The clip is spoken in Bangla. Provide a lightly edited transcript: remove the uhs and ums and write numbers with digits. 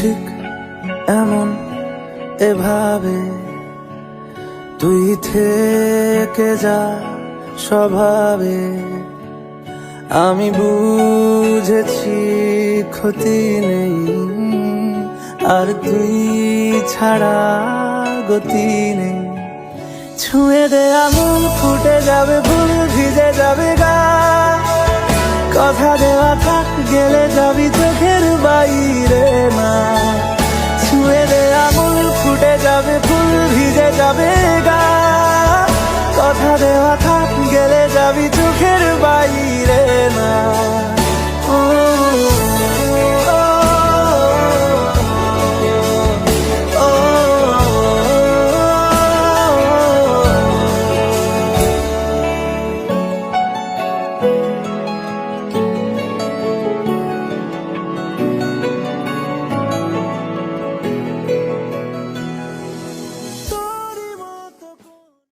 ঠিক এমন এভাবে তুই থেকে যা স্বভাবে। আমি বুঝেছি ক্ষতি নেই, আর তুই ছাড়া গতি নেই। ছুঁয়ে দে আঙুল, ফুটে যাবে ফুল, ভিজে যাবে গা। কথা দেওয়া থাক, গেলে যাবি চোখের বাইরে না। ছুঁয়ে দে আঙুল, ফুটে যাবে ফুল, ভিজে যাবে গা। কথা দেওয়া থাক, গেলে যাবি চোখের বাইরে না।